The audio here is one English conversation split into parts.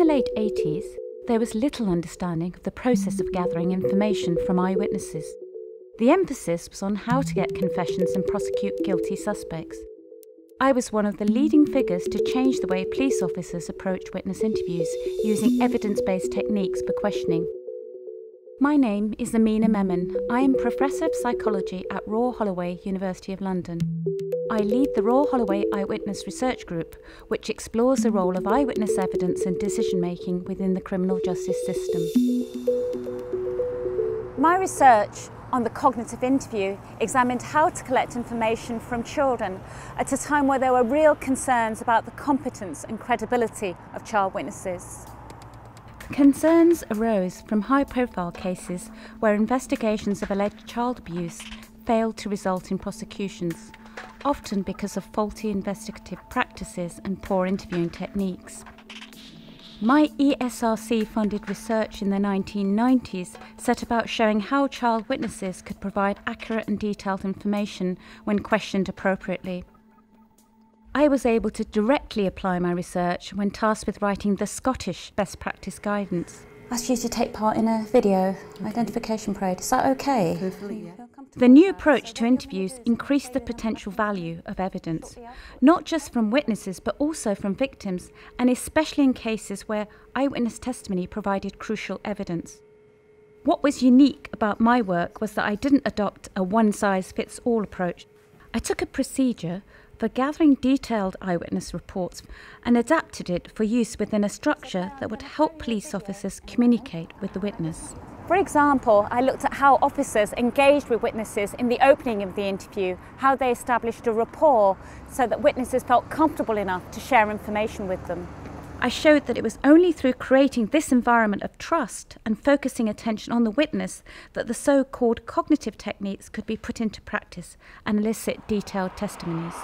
the late 80s, there was little understanding of the process of gathering information from eyewitnesses. The emphasis was on how to get confessions and prosecute guilty suspects. I was one of the leading figures to change the way police officers approached witness interviews using evidence-based techniques for questioning. My name is Amina Memon. I am Professor of Psychology at Royal Holloway, University of London. I lead the Royal Holloway Eyewitness Research Group, which explores the role of eyewitness evidence and decision-making within the criminal justice system. My research on the cognitive interview examined how to collect information from children at a time where there were real concerns about the competence and credibility of child witnesses. Concerns arose from high-profile cases where investigations of alleged child abuse failed to result in prosecutions, often because of faulty investigative practices and poor interviewing techniques. My ESRC-funded research in the 1990s set about showing how child witnesses could provide accurate and detailed information when questioned appropriately. I was able to directly apply my research when tasked with writing the Scottish Best Practice Guidance. I asked you to take part in a video identification parade. Is that okay? Perfectly, yeah. The new approach to interviews increased the potential value of evidence, not just from witnesses but also from victims, and especially in cases where eyewitness testimony provided crucial evidence. What was unique about my work was that I didn't adopt a one-size-fits-all approach. I took a procedure for gathering detailed eyewitness reports and adapted it for use within a structure that would help police officers communicate with the witness. For example, I looked at how officers engaged with witnesses in the opening of the interview, how they established a rapport so that witnesses felt comfortable enough to share information with them. I showed that it was only through creating this environment of trust and focusing attention on the witness that the so-called cognitive techniques could be put into practice and elicit detailed testimonies.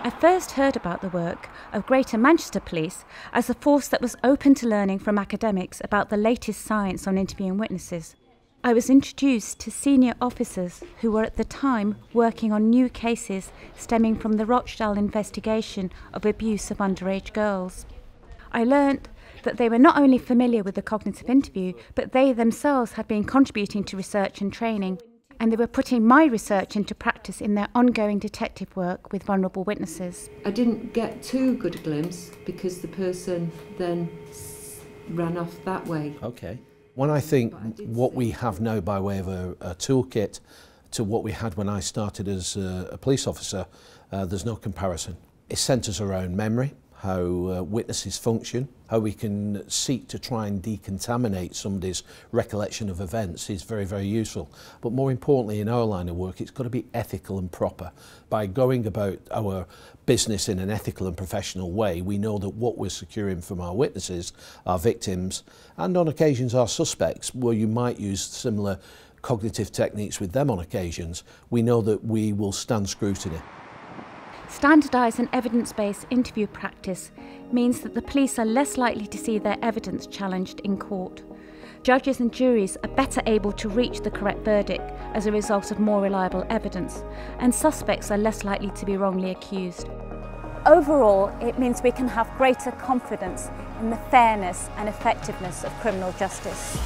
I first heard about the work of Greater Manchester Police as a force that was open to learning from academics about the latest science on interviewing witnesses. I was introduced to senior officers who were at the time working on new cases stemming from the Rochdale investigation of abuse of underage girls. I learnt that they were not only familiar with the cognitive interview, but they themselves had been contributing to research and training, and they were putting my research into practice in their ongoing detective work with vulnerable witnesses. I didn't get too good a glimpse because the person then ran off that way. Okay. When I think what we have now by way of a toolkit to what we had when I started as a police officer, there's no comparison. It centres around memory, how witnesses function, how we can seek to try and decontaminate somebody's recollection of events is very, very useful. But more importantly, in our line of work, it's got to be ethical and proper. By going about our business in an ethical and professional way, we know that what we're securing from our witnesses, our victims, and on occasions our suspects, where you might use similar cognitive techniques with them on occasions, we know that we will stand scrutiny. Standardised and evidence-based interview practice means that the police are less likely to see their evidence challenged in court. Judges and juries are better able to reach the correct verdict as a result of more reliable evidence, and suspects are less likely to be wrongly accused. Overall, it means we can have greater confidence in the fairness and effectiveness of criminal justice.